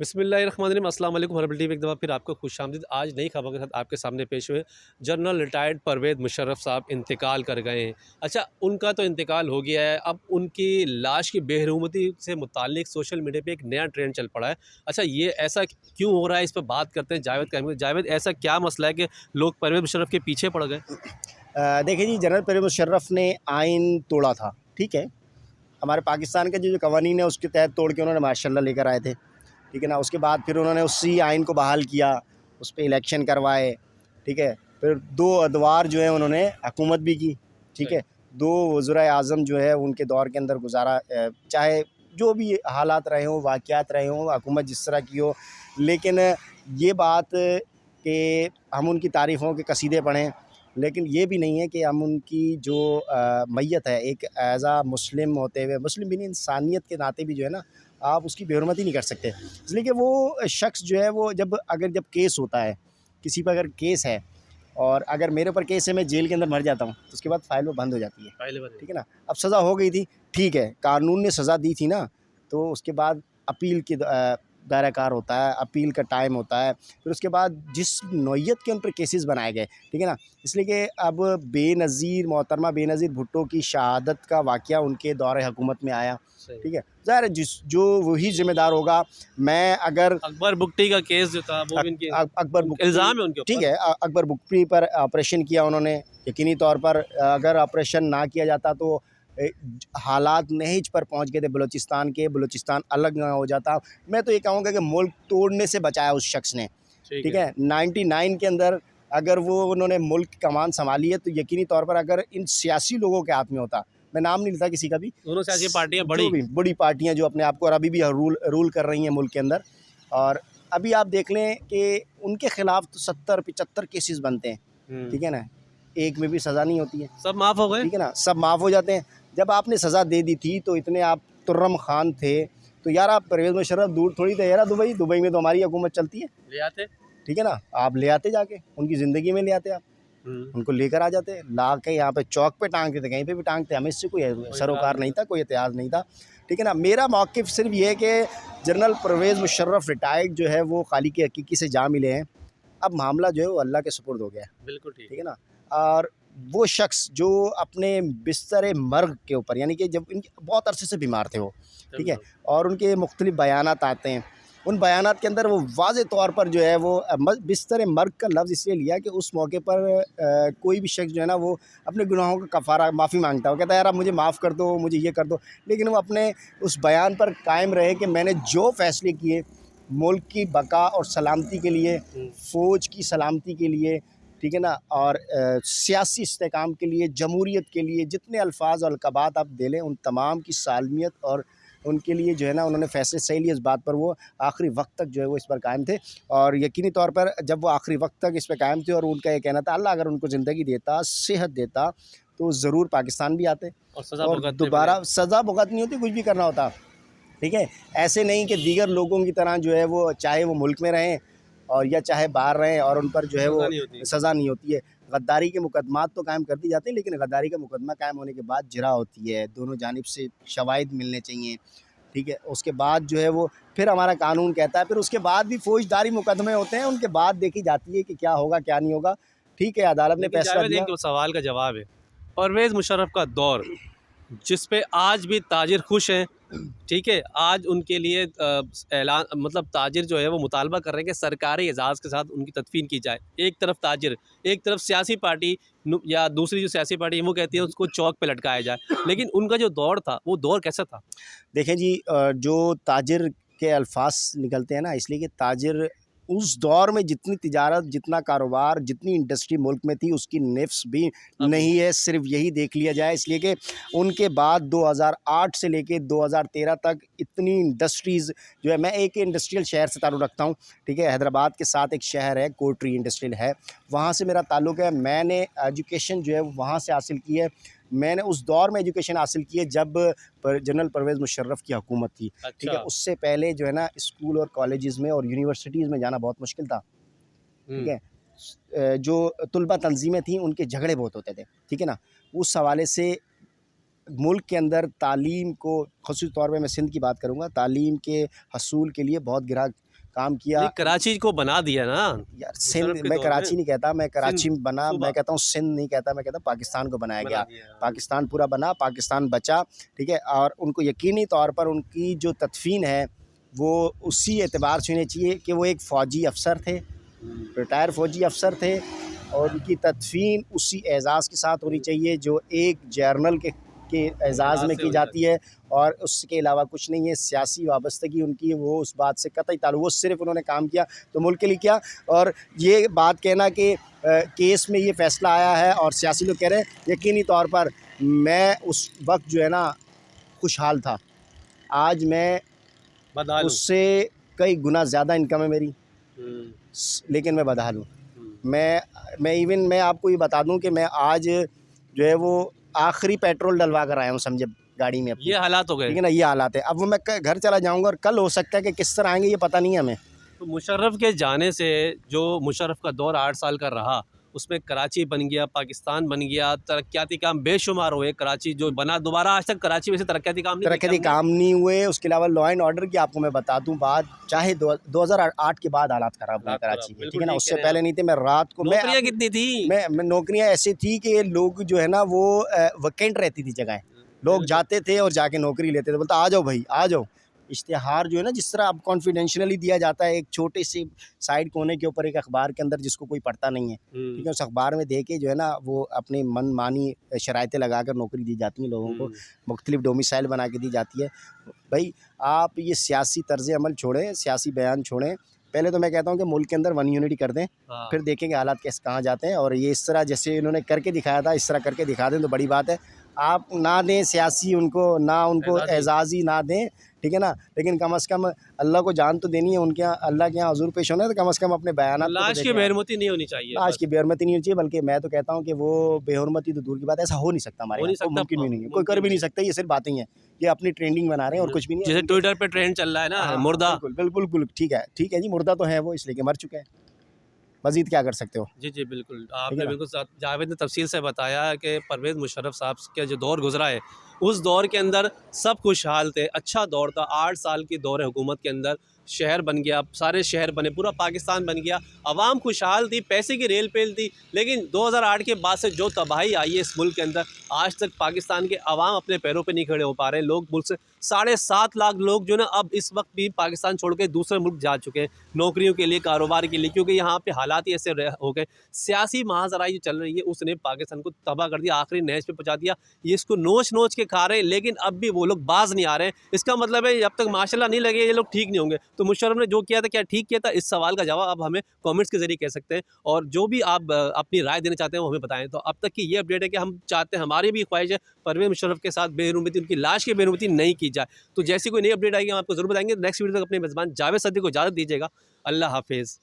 बिस्मिल्लाहिर्रहमानिर्रहीम, अस्सलाम वालेकुम। हर्बल टीवी एक दफ़ा फिर आपको खुशामदीद। आज नई खबर के साथ आपके सामने पेश हुए। जनरल रिटायर्ड परवेज़ मुशर्रफ साहब इंतकाल कर गए हैं। अच्छा, उनका तो इंतकाल हो गया है, अब उनकी लाश की बेहरूमती से मुताल्लिक सोशल मीडिया पे एक नया ट्रेंड चल पड़ा है। अच्छा, ये ऐसा क्यों हो रहा है, इस पर बात करते हैं जावेद कायम। जावेद, ऐसा क्या मसला है कि लोग परवेज़ मुशर्रफ के पीछे पड़ गए? देखिए जी, जनरल परवेज़ मुशर्रफ ने आइन तोड़ा था, ठीक है। हमारे पाकिस्तान के जो कवानीन है उसके तहत तोड़ के उन्होंने मार्शल लॉ लेकर आए थे, ठीक है ना। उसके बाद फिर उन्होंने उसी आइन को बहाल किया, उस पे इलेक्शन करवाए, ठीक है। फिर 2 अदवार जो है उन्होंने हुकूमत भी की, ठीक है। 2 वज़ीर-ए-आज़म जो है उनके दौर के अंदर गुज़ारा, चाहे जो भी हालात रहे हों, वाक़यात रहे हों, हुकूमत जिस तरह की हो। लेकिन ये बात कि हम उनकी तारीफ़ों के कसीदे पढ़ें, लेकिन ये भी नहीं है कि हम उनकी जो मैयत है, एक एज़ अ मुस्लिम होते हुए, मुस्लिम भी नहीं, इंसानियत के नाते भी जो है ना, आप उसकी बेहुरमती नहीं कर सकते। इसलिए कि वो शख्स जो है वो जब केस होता है, किसी पर अगर केस है और अगर मेरे ऊपर केस है, मैं जेल के अंदर मर जाता हूँ, तो उसके बाद फ़ाइल वो बंद हो जाती है, पहले बार ठीक है ना। अब सज़ा हो गई थी, ठीक है, कानून ने सज़ा दी थी ना, तो उसके बाद अपील की दायरा कार होता है, अपील का टाइम होता है। फिर उसके बाद जिस नौइयत के उन पर केसेस बनाए गए, ठीक है ना, इसलिए कि अब मोहतरमा बेनज़ीर भुट्टो की शहादत का वाक़या उनके दौरे हुकूमत में आया, सही। ठीक है। ज़ाहिर है जो वही ज़िम्मेदार होगा। मैं अगर अकबर बुगटी का केस जो था वो भी इनके अकबर बुगटी, इल्ज़ाम है उनके ठीक ऊपर। है, अकबर बुगटी पर ऑपरेशन किया उन्होंने, यकीनी तौर पर अगर ऑपरेशन ना किया जाता तो हालात नहेज पर पहुंच गए थे बलूचिस्तान के, बलूचिस्तान अलग ना हो जाता। मैं तो ये कहूँगा कि मुल्क तोड़ने से बचाया उस शख्स ने, ठीक ठीक है। है। 99 के अंदर अगर वो उन्होंने मुल्क की कमान संभाली है, तो यकीनी तौर पर अगर इन सियासी लोगों के हाथ में होता, मैं नाम नहीं लेता किसी का भी, दोनों सियासी पार्टियाँ जो बड़ी। भी बड़ी पार्टियां जो अपने आप को और अभी भी रूल रूल कर रही हैं मुल्क के अंदर, और अभी आप देख लें कि उनके खिलाफ तो 70-75 केसेस बनते हैं, ठीक है ना, एक में भी सज़ा नहीं होती है, सब माफ़ हो गए। ठीक है ना, सब माफ़ हो जाते हैं। जब आपने सज़ा दे दी थी तो इतने आप तुर्रम खान थे, तो यार आप परवेज़ मुशर्रफ दूर थोड़ी थे यार, दुबई में तो हमारी हुकूमत चलती है, ले आते। ठीक है ना। आप ले आते जाके, उनकी ज़िंदगी में ले आते आप, उनको लेकर आ जाते, ला के यहाँ पे चौक पे टाँगते थे, कहीं पे भी टाँगते, हमें इससे कोई कोई इतराज़ सरोकार नहीं नहीं था। था, कोई एतराज़ नहीं था, ठीक है ना। मेरा मौक़िफ़ सिर्फ़ ये है कि जनरल परवेज़ मुशर्रफ रिटायर्ड जो है वो खालिक हकीकी से जा मिले हैं। अब मामला जो है वो अल्लाह के सुपुर्द हो गया है, बिल्कुल ठीक ठीक है। है ना। और वो शख्स जो अपने बिस्तर मर्ग के ऊपर, यानी कि जब इनके बहुत अरसे से बीमार थे वो, ठीक है, तमाम। और उनके मुख्तलिफ़ बयानात आते हैं। उन बयानात के अंदर वो वाज़े तौर पर जो है वो बिस्तर मर्ग का लफ्ज़ इसलिए लिया कि उस मौके पर कोई भी शख्स जो है ना वो अपने गुनाहों का कफ़ारा माफ़ी मांगता है। वो कहता है यार आप मुझे माफ़ कर दो, मुझे ये कर दो। लेकिन वो अपने उस बयान पर कायम रहे कि मैंने जो फ़ैसले किए मुल्क की बका और सलामती के लिए, फ़ौज की सलामती के लिए, ठीक है ना, और सियासी इस्तेहकाम के लिए, जमहूरियत के लिए, जितने अल्फ़ाज़ और अलक़ाबात आप दे लें, उन तमाम की सालमियत और उनके लिए जो है ना उन्होंने फ़ैसले सही लिए। इस बात पर वो आखिरी वक्त तक जो है वो इस पर कायम थे, और यकीनी तौर पर जब वो आखिरी वक्त तक इस पर कायम थे और उनका ये कहना था अल्लाह अगर उनको ज़िंदगी देता, सेहत देता, तो ज़रूर पाकिस्तान भी आते और सज़ा और भुगतते बगैर। दोबारा सज़ा भुगतनी होती, कुछ भी करना होता, ठीक है। ऐसे नहीं कि दीगर लोगों की तरह जो है वो चाहे वो मुल्क में रहें और या चाहे बाहर रहें और उन पर जो है सज़ा वो नहीं होती। सज़ा नहीं होती है। गद्दारी के मुकदमात तो कायम कर दी जाते हैं, लेकिन गद्दारी का मुकदमा कायम होने के बाद जिरा होती है, दोनों जानिब से शवाहिद मिलने चाहिए, ठीक है। उसके बाद जो है वो फिर हमारा कानून कहता है, फिर उसके बाद भी फ़ौजदारी मुकदमे होते हैं, उनके बाद देखी जाती है कि क्या होगा क्या नहीं होगा, ठीक है। अदालत ने लेकिन फैसला जावेद, दिया। एक सवाल का जवाब है। परवेज़ मुशर्रफ का दौर, जिस पे आज भी ताजिर खुश हैं, ठीक है, आज उनके लिए ऐलान, मतलब ताजिर जो है वो मुतालबा कर रहे हैं कि सरकारी एजाज़ के साथ उनकी तदफीन की जाए। एक तरफ ताजिर, एक तरफ सियासी पार्टी या दूसरी जो सियासी पार्टी है वो कहती है उसको चौक पे लटकाया जाए। लेकिन उनका जो दौर था वो दौर कैसा था? देखें जी, जो ताजिर के अल्फाज निकलते हैं ना, इसलिए कि ताजिर उस दौर में जितनी तिजारत, जितना कारोबार, जितनी इंडस्ट्री मुल्क में थी, उसकी नेफ्स भी अब नहीं। नहीं है। सिर्फ यही देख लिया जाए, इसलिए कि उनके बाद 2008 से लेके 2013 तक इतनी इंडस्ट्रीज़ जो है, मैं एक इंडस्ट्रियल शहर से ताल्लुक़ रखता हूँ, ठीक है। हैदराबाद के साथ एक शहर है, कोटरी इंडस्ट्रियल है, वहाँ से मेरा ताल्लुक़ है। मैंने एजुकेशन जो है वहाँ से हासिल की है। मैंने उस दौर में एजुकेशन हासिल की है जब जनरल परवेज़ मुशर्रफ की हुकूमत थी, ठीक है। अच्छा। उससे पहले जो है ना स्कूल और कॉलेजेस में और यूनिवर्सिटीज़ में जाना बहुत मुश्किल था, ठीक हम्म। है। जो तुलबा तंजीमें थीं उनके झगड़े बहुत होते थे, ठीक है ना। उस हवाले से मुल्क के अंदर तालीम को, ख़ुसूसी तौर पे मैं सिंध की बात करूँगा, तालीम के हसूल के लिए बहुत गिराक काम किया। नहीं, कराची को बना दिया ना यार मुशर्रफ सिंध, के मैं दौर कराची में। नहीं कहता, मैं कराची सिंध, बना, सूबा मैं कहता हूँ सिंध नहीं कहता, मैं कहता हूँ पाकिस्तान को बनाया बना गया। दिया, हाँ। पाकिस्तान पूरा बना, पाकिस्तान बचा, ठीक है। और उनको यकीनी तौर पर उनकी जो तदफीन है वो उसी एतबार से होनी चाहिए कि वो एक फ़ौजी अफसर थे, रिटायर फ़ौजी अफसर थे, और उनकी तदफीन उसी एज़ाज़ के साथ होनी चाहिए जो एक जर्नल के एज़ाज़ में से की होनी जाती है, और उसके अलावा कुछ नहीं है। सियासी वाबस्तगी उनकी वो उस बात से कतई ताल्लुक, वो सिर्फ़ उन्होंने काम किया तो मुल्क के लिए किया। और ये बात कहना कि केस में ये फ़ैसला आया है और सियासी लोग कह रहे हैं, यकीनी तौर पर मैं उस वक्त जो है ना खुशहाल था। आज मैं बदहाल हूँ। उससे कई गुना ज़्यादा इनकम है मेरी, लेकिन मैं बदहाल हूँ। मैं आपको ये बता दूं कि मैं आज जो है वो आखिरी पेट्रोल डलवा कर आया हूँ, समझे, गाड़ी में अपनी, ये हालात हो गए। ठीक है ना। ये हालात है। अब वो मैं घर चला जाऊंगा और कल हो सकता है कि किस तरह आएंगे ये पता नहीं है हमें। तो मुशर्रफ के जाने से जो मुशर्रफ का दौर 8 साल का रहा, उसमें कराची बन गया, पाकिस्तान बन गया, तरक्याती काम बेशुमार हुए। कराची जो बना, दोबारा आज तक कराची में से तरक्याती काम नहीं तरक्याती देखे हमने। काम नहीं हुए। उसके अलावा लॉ एंड ऑर्डर की आपको मैं बता दूं बात, चाहे 2008 के बाद हालात ख़राब हुए हालात कराची खराब, के, ठीक बिल्कुल है ना। ठीक कह उससे रहे हैं पहले आप। नहीं थे। मैं रात को नौकरियाँ कितनी थी? मैं नौकरियां ऐसी थी कि लोग जो है ना वो वैकेंट रहती थी जगह, लोग बिल्कुल। जाते थे और जाके नौकरी लेते थे, बोलता आ जाओ भाई आ जाओ। इश्तिहार जो है ना, जिस तरह अब कॉन्फिडेंशियली दिया जाता है एक छोटे से साइड कोने के ऊपर एक अखबार के अंदर जिसको कोई पढ़ता नहीं है, ठीक है, उस अखबार में दे के जो है ना वो अपनी मनमानी शराइतें लगा कर नौकरी दी जाती हैं लोगों को, मुख्तलिफ डोमिसाइल बना के दी जाती है। भाई आप ये सियासी तर्ज अमल छोड़ें, सियासी बयान छोड़ें। पहले तो मैं कहता हूँ कि मुल्क के अंदर वन यूनिटी कर दें, हाँ। फिर देखेंगे हालात कैसे कहाँ जाते हैं। और ये इस तरह जैसे इन्होंने करके दिखाया था, इस तरह करके दिखा दें तो बड़ी बात है। आप ना दें सियासी उनको, ना उनको एजाज़ी। एजाज़ी ना दें, ठीक है ना, लेकिन कम से कम अल्लाह को जान तो देनी है, उनके यहाँ अल्लाह के यहाँ हजूर पेश होना है, तो कम से कम अपने बयानात को तो लाश की देखें आप। बेहरमती नहीं होनी चाहिए आज बस। की बेहरमती नहीं होनी चाहिए, बल्कि मैं तो कहता हूँ कि वो बेहरमती तो दूर की बात है, ऐसा हो नहीं सकता हमारे हो यहाँ, नहीं वो सकता, मुमकिन भी नहीं है, कोई कर मुमकिन भी नहीं नहीं। सकता। ये सिर्फ बातें ही हैं, ये अपनी ट्रेंडिंग बना रहे हैं और कुछ भी नहीं है जैसे उनके। ट्विटर पे ट्रेंड चल रहा है ना, हाँ, मुर्दा। बिल्कुल, बिल्कुल, बिल्कुल, ठीक है जी, मुर्दा तो है वो, इसलिए कि मर चुके हैं। मज़ीद क्या कर सकते हो, जी, जी, बिल्कुल। ठीक है आपने ना? बिल्कुल जावेद ने तफ़सील से बताया कि परवेज़ मुशर्रफ साहब का जो दौर गुज़रा है, उस दौर के अंदर सब खुशहाल थे, अच्छा दौर था। 8 साल की दौर हुकूमत के अंदर शहर बन गया, सारे शहर बने, पूरा पाकिस्तान बन गया, अवाम खुशहाल थी, पैसे की रेल-पेल थी। लेकिन 2008 के बाद से जो तबाही आई है इस मुल्क के अंदर, आज तक पाकिस्तान के अवाम अपने पैरों पे नहीं खड़े हो पा रहे हैं। लोग मुल्क से 7.5 लाख लोग जो है ना अब इस वक्त भी पाकिस्तान छोड़ के दूसरे मुल्क जा चुके हैं, नौकरियों के लिए, कारोबार के लिए, क्योंकि यहाँ पे हालात ही ऐसे हो गए। सियासी महाज़राई जो चल रही है उसने पाकिस्तान को तबाह कर दिया, आखिरी नहज पे पहुँचा दिया। ये इसको नोच-नोच के खा रहे हैं, लेकिन अब भी वो लोग बाज़ नहीं आ रहे हैं। इसका मतलब है जब तक माशाल्लाह नहीं लगे ये लोग ठीक नहीं होंगे। तो मुशर्रफ ने जो किया था, क्या ठीक किया था? इस सवाल का जवाब आप हमें कमेंट्स के ज़रिए कह सकते हैं, और जो भी आप अपनी राय देना चाहते हैं वो हमें बताएँ। तो अब तक की ये अपडेट है कि हम चाहते हैं, हमारी भी ख्वाहिश है परवेज़ मुशर्रफ के साथ बेरुमती, उनकी लाश की बेरुमती नहीं की जाए। तो जैसी कोई नई अपडेट आएगी हम आपको ज़रूर बताएँगे। नेक्स्ट वीडियो तक अपने मेज़बान जावेद सद्दी को इजाज़त दीजिएगा। अल्लाह हाफ़िज़।